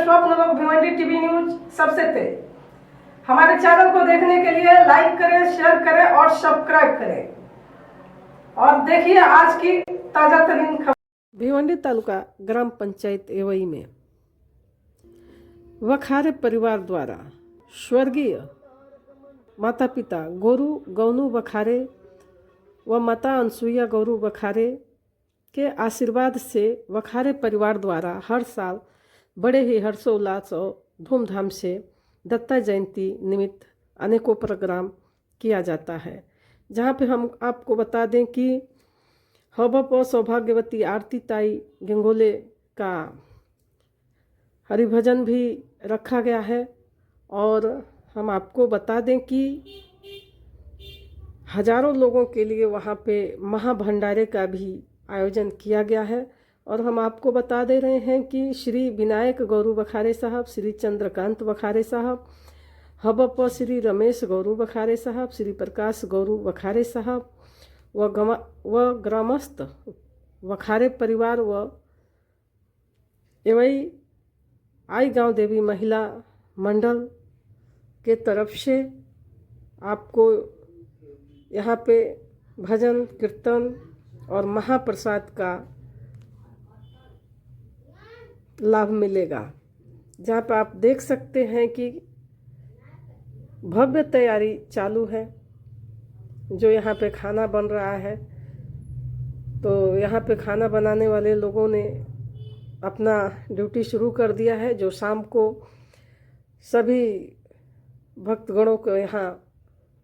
स्वप्न लोक Bhiwandi TV news सबसे तेज। हमारे चैनल को देखने के लिए लाइक करें, शेयर करें और सब्सक्राइब करें और देखिए आज की ताजा तरीन खबर। भिवंडी तालुका ग्राम पंचायत एवई में वखारे परिवार द्वारा स्वर्गीय माता पिता गोरू गौनू वखारे व माता अनसुईया गौरू वखारे के आशीर्वाद से वखारे परिवार द्वारा हर साल बड़े ही हर्षोल्लास और धूमधाम से दत्ता जयंती निमित्त अनेकों प्रोग्राम किया जाता है। जहाँ पे हम आपको बता दें कि हबप सौभाग्यवती आरती ताई गंगोले का हरिभजन भी रखा गया है और हम आपको बता दें कि हजारों लोगों के लिए वहाँ पे महाभंडारे का भी आयोजन किया गया है। और हम आपको बता दे रहे हैं कि श्री विनायक गौरू वखारे साहब, श्री चंद्रकांत वखारे साहब, हबप श्री रमेश गौरू वखारे साहब, श्री प्रकाश गौरू वखारे साहब व ग्रामस्थ वखारे परिवार व एवं आई गांव देवी महिला मंडल के तरफ से आपको यहाँ पे भजन कीर्तन और महाप्रसाद का लाभ मिलेगा। जहाँ पर आप देख सकते हैं कि भव्य तैयारी चालू है। जो यहाँ पे खाना बन रहा है, तो यहाँ पे खाना बनाने वाले लोगों ने अपना ड्यूटी शुरू कर दिया है। जो शाम को सभी भक्तगणों को यहाँ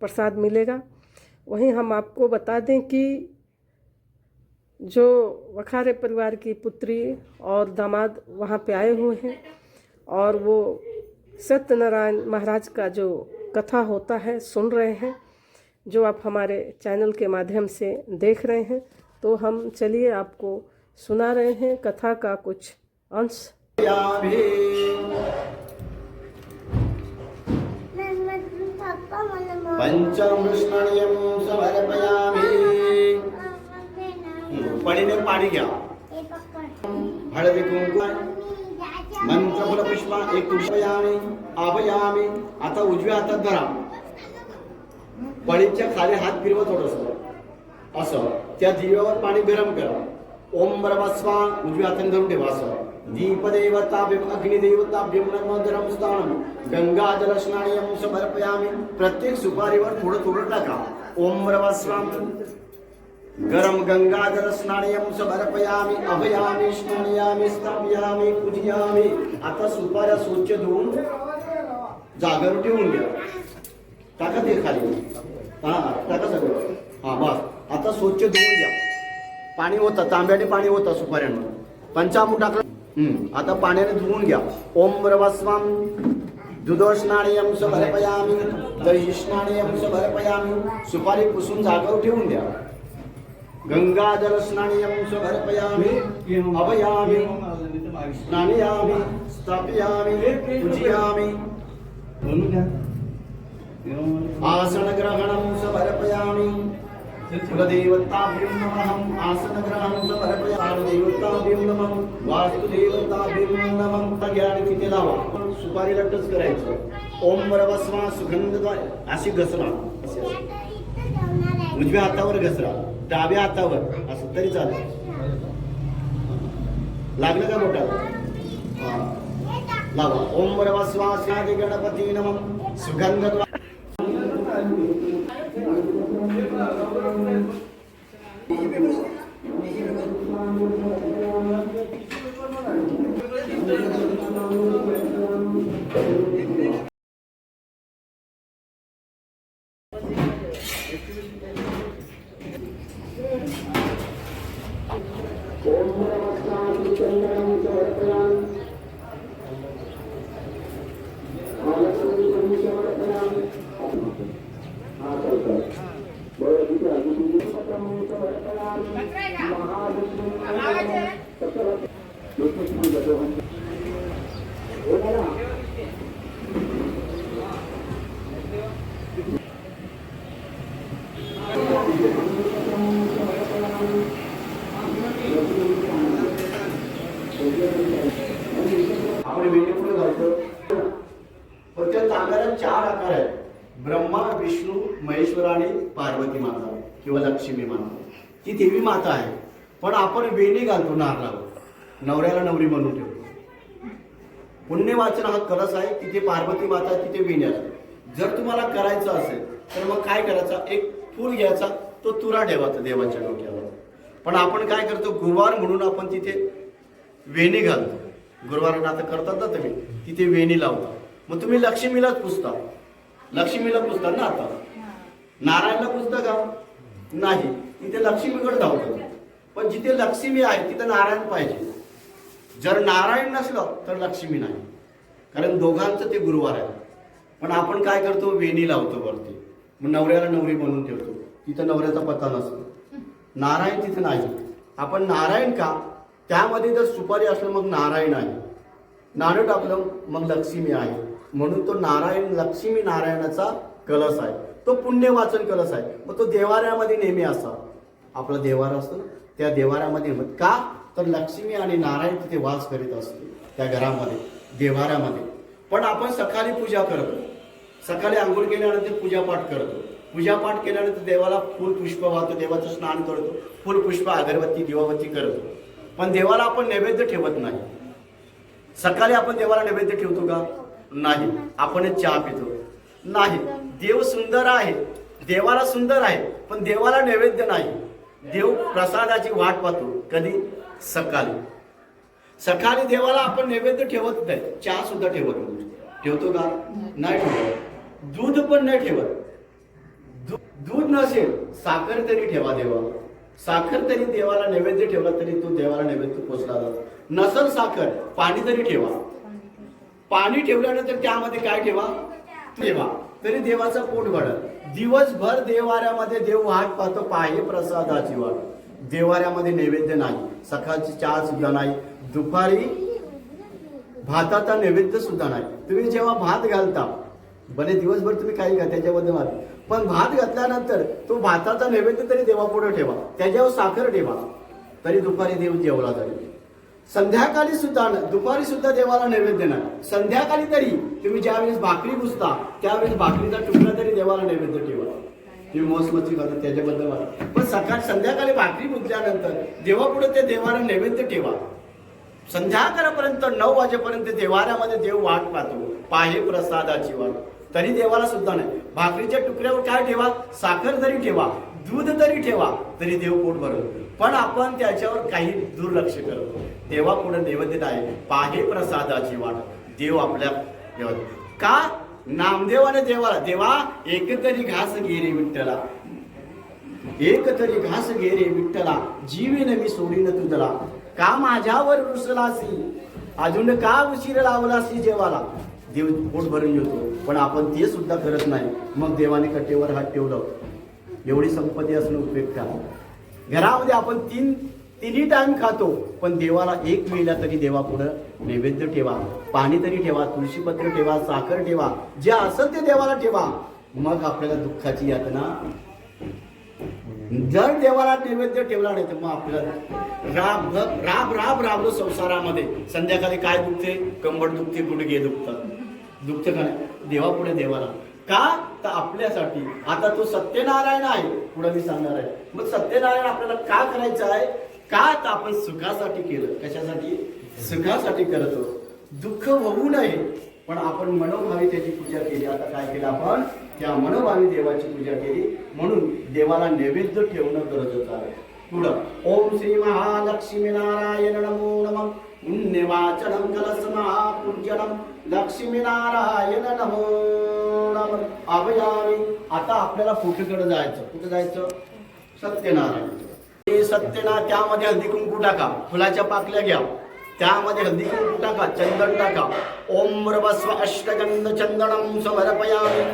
प्रसाद मिलेगा। वहीं हम आपको बता दें कि जो वखारे परिवार की पुत्री और दामाद वहाँ पे आए हुए हैं और वो सत्यनारायण महाराज का जो कथा होता है सुन रहे हैं, जो आप हमारे चैनल के माध्यम से देख रहे हैं। तो हम चलिए आपको सुना रहे हैं कथा का कुछ अंश। पडीने पाणी घ्या, हळदी कुंकू, मंत्र फुल पुष्पा एक पुष्पयामी आभयामी। आता उजव्या हातात धरा, पडीच्या खाली हात फिरवा थोडंसं असं, त्या दिव्यावर पाणी गरम करा। ओम बरबस्वा उजव्या हाताने धरून ठेवा असं। दीपदेवताभ्यम अग्निदेवताभ्यम नमोदरम स्थानम गंगाजल स्नानयम समर्पयामी। प्रत्येक सुपारीवर थोडं थोडं टाका। ओम बरबस्वा गरम गंगाजल स्नानयम समर्पयामी अभयामी स्नानयामी स्थापयामी पूजयामी। आता सुपाऱ्या स्वच्छ धुवून जागेवर ठेवून घ्या। टाका ते खाली, टाका सगळं। बस आता स्वच्छ धुवून घ्या। पाणी होतं, तांब्याने पाणी होतं सुपाऱ्यांवर। पंचामृत टाकलं, आता पाण्याने धुवून घ्या। ओम बरवस्वाम दुधोस्नानयम समर्पयामी दही स्नानयम समर्पयामी। सुपारी पुसून जागेवर ठेवून द्या। गंगाजल स्नानयम समर्पयामी अभयामी स्नानयामी स्थापयामी पूजयामी। आसन ग्रहणं समर्पयामी कुलदेवताभ्यो नमः। आसन ग्रहणं समर्पयामी देवताभ्यो नमः वास्तुदेवताभ्यो नमः। ज्ञान किती लावा, सुपारीला टच करायचं। ओम बरवस्वा सुगंधद्वारे अशी घसरा, उजव्या हातावर घसरा, डाव्या हातावर असं तरी चालेल। लागलं का बोटाला? लावा। ओम बरवस्वास्यादि गणपती नमः सुगंध। આપણે पार्वती माता किंवा लक्ष्मी माता, ती देवी माता आहे. पण आपण वेणी घालतो नारळावर, नवऱ्याला नवरी बनवून ठेवतो. पुण्यवाचन हा कलश आहे, तिथे पार्वती माता, तिथे वेणी आहे. जर तुम्हाला करायचं असेल तर मग काय करायचं, एक फूल घ्यायचा, तो तुरा ठेवायचा देवाच्या डोक्यावर. पण आपण काय करतो, गुरुवार म्हणून आपण तिथे वेणी घालतो. गुरुवार आता करतात ना तुम्ही, तिथे वेणी लावता. मग तुम्ही लक्ष्मीलाच पुजता, लक्ष्मीला पुजता ना. आता नारायणला पुजता का? नाही, तिथे लक्ष्मीकडे धावतो. पण जिथे लक्ष्मी आहे तिथे नारायण पाहिजे. जर नारायण नसलं तर लक्ष्मी नाही, कारण दोघांचं ते गुरुवार आहे. पण आपण काय करतो, वेणी लावतो वरती, मग नवऱ्याला नवरी बनवून ठेवतो. तिथं नवऱ्याचा पत्ता नसतो, नारायण तिथं नाही. आपण नारायण का, त्यामध्ये जर सुपारी असलं मग नारायण आहे, नाणं टाकलं मग लक्ष्मी आहे. म्हणून तो नारायण, लक्ष्मी नारायणाचा कलश आहे, तो पुण्यवाचन कलश आहे. मग तो देवाऱ्यामध्ये नेहमी असा, आपला देवारा असतो ना, त्या देवाऱ्यामध्ये का, तर लक्ष्मी आणि नारायण तिथे वास करीत असते त्या घरामध्ये, देवाऱ्यामध्ये. पण आपण सकाळी पूजा करतो, सकाळी आंघोळ केल्यानंतर पूजापाठ करतो. पूजापाठ केल्यानंतर देवाला फुल पुष्प वाहतो, देवाचं स्नान करतो, फुल पुष्प अगरबत्ती दिवाबत्ती करतो. पण देवाला आपण नैवेद्य ठेवत नाही. सकाळी आपण देवाला नैवेद्य ठेवतो का? नाही. आपण चहा पितो? नाही. देव सुंदर आहे, देवाला सुंदर आहे, पण देवाला नैवेद्य नाही. देव प्रसादाची वाट पाहतो. कधी? सकाळी. सकाळी देवाला आपण नैवेद्य ठेवत नाही, चहा सुद्धा ठेवत नाही. ठेवतो का? नाही ठेवत. दूध पण नाही ठेवत. दूध नसेल, साखर तरी ठेवा देवाला. साखर तरी देवाला नैवेद्य ठेवला तरी तो देवाला नैवेद्य पोचला जातो. नसल साखर, पाणी तरी ठेवा. पाणी ठेवल्यानंतर त्यामध्ये काय ठेवा? ठेवा, तरी देवाचा पोट भरल. दिवसभर देवाऱ्यामध्ये देव वाट पाहतो, पाहे प्रसादाची वाट. देवाऱ्यामध्ये नैवेद्य नाही, सकाळची चहा सुद्धा नाही, दुपारी भाताचा नैवेद्य सुद्धा नाही. तुम्ही जेव्हा भात घालता, भले दिवसभर तुम्ही काही घ्या त्याच्याबद्दल माहिती, पण भात घातल्यानंतर तो भाताचा नैवेद्य तरी देवापुढे ठेवा, त्याच्यावर साखर ठेवा, तरी दुपारी देव जेवला जाईल. संध्याकाळी सुद्धा, दुपारी सुद्धा देवाला नैवेद्य नाही. संध्याकाळी तरी तुम्ही ज्यावेळेस भाकरी पुजता त्यावेळेस भाकरीचा तुकडा तरी देवाला नैवेद्य ठेवा. तुम्ही मोस मच्छी खाता त्याच्याबद्दल माहिती, पण संध्याकाळी भाकरी पुजल्यानंतर देवापुढे ते देवाला नैवेद्य ठेवा. संध्याकाळपर्यंत 9 वाजेपर्यंत देवाऱ्यामध्ये देव वाट पाहतो, पाहे प्रसादाची वाट, तरी देवाला सुद्धा नाही. भाकरीच्या तुकड्यावर काय ठेवा? साखर तरी ठेवा, दूध तरी ठेवा, तरी देव पोट भरतो. पण आपण त्याच्यावर काही दुर्लक्ष करतो. देवा पुढे नैवेद्य आहे, पाहे प्रसादाची वाट. देव आपल्या देवा का? नामदेवाने देवाला, देवा एक तरी घास घे रे विठ्ठला, एक तरी घास घे रे विठ्ठला, जीवेन मी सोडीन तुझला. का माझ्यावर रुसलासी, अजून का उशीर लावलासी जेवाला. देव पोट भरून येतो, पण आपण ते सुद्धा करत नाही. मग देवाने कटेवर हात ठेवलं. एवढी संपत्ती असणं उपयोग का? घरामध्ये आपण तिन्ही टाइम खातो, पण देवाला एक वेळेला तरी देवापुढं नैवेद्य ठेवा, पाणी तरी ठेवा, तुळशीपत्र ठेवा, साखर ठेवा, जे असेल ते देवाला ठेवा. मग आपल्याला दुःखाची यातना. जर देवाला नैवेद्य ठेवला नाही तर मग आपल्याला राबलो संसारामध्ये. संध्याकाळी काय दुखते? कंबर दुखते, गुडघे दुखतात. दुखते का नाही? देवापुढे देवाला का? तर आपल्यासाठी. आता तो सत्यनारायण आहे, पुढे मी सांगणार आहे. मग सत्यनारायण आपल्याला का करायचं आहे? का? तर आपण सुखासाठी केलं. कशासाठी? सुखासाठी करतो. दुःख होऊ नये, पण आपण मनोभावी त्याची पूजा केली. आता काय केलं आपण? त्या मनोभावी देवाची पूजा केली, म्हणून देवाला नैवेद्य ठेवणं गरजेचं आहे. पुढं ओम श्री महालक्ष्मी नारायण नमो नमः. पुण्यवाचनम कलश महापूजनम लक्ष्मी नारायण नमो नमः. अभयामी. आता आपल्याला कुठेकडे जायचं? कुठे जायचं? सत्यनारायण. सत्यनारायण, त्यामध्ये हळदी कुंकू टाका, फुलाच्या पाकल्या घ्या, त्यामध्ये हळदी कुंकू टाका, चंदन टाका. ओम रवस्व अष्टगंध चंदनम समर्पयामि,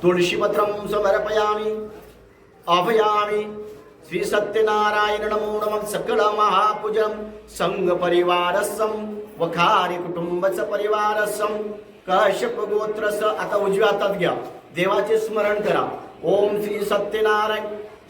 तुळशीपत्रम समर्पयामि. अभयामि. श्री सत्यनारायण नमो नमः. सकल महापूजन संघ परिवारसम वखारी कुटुंबच परिवारसम कश्यप गोत्रस. आता उजव्या हातात घ्या, देवाचे स्मरण करा. ओम श्री सत्यनारायण.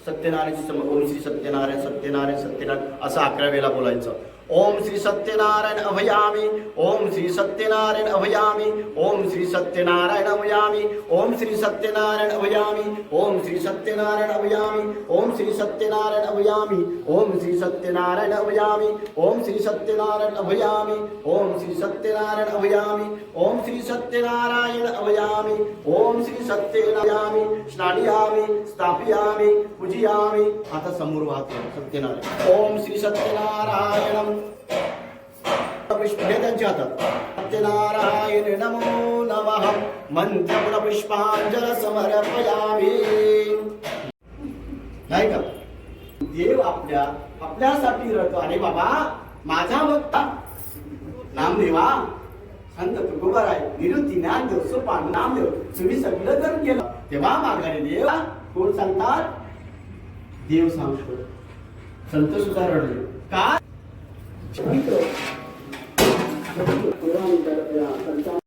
सत्यनारायण. ओम श्री सत्यनारायण सत्यनारायण सत्यनारायण असं 11 वेळा बोलायचं. ओम श्री सत्यनारायण अभयामी, ओम श्री सत्यनारायण अभयामी, ओम श्री सत्यनारायण अभयामी, ओम श्री सत्यनारायण अभयामी, ओम श्री सत्यनारायण अभयामी, ओम श्री सत्यनारायण अभयामी, ओम श्री सत्यनारायण अभयामी, ओम श्री सत्यनारायण अभयामी, ओम श्री सत्यनारायण अभयामी, ओम श्री सत्यनारायण अभयामी, ओम श्री सत्यनारायणामी, स्नानियामी, स्थापयामी, पूजयामी. आता समोर वाहतो सत्यनारायण. ओम श्री सत्यनारायणम पुष्पे त्यांच्या हातात. सत्यनारायण नमो नमः. मंत्र पुष्पांजल समर्पयामी. नाही का देव आपल्यासाठी रडतो. अरे बाबा माझा भक्त नामदेवा संत तुकोबाराय निवृत्ती ज्ञानदेव सोपान नामदेव तुम्ही सगळं करून केलं तेव्हा माघारी देव कोण सांगतात. देव सांगतो. संत सुद्धा रडले का.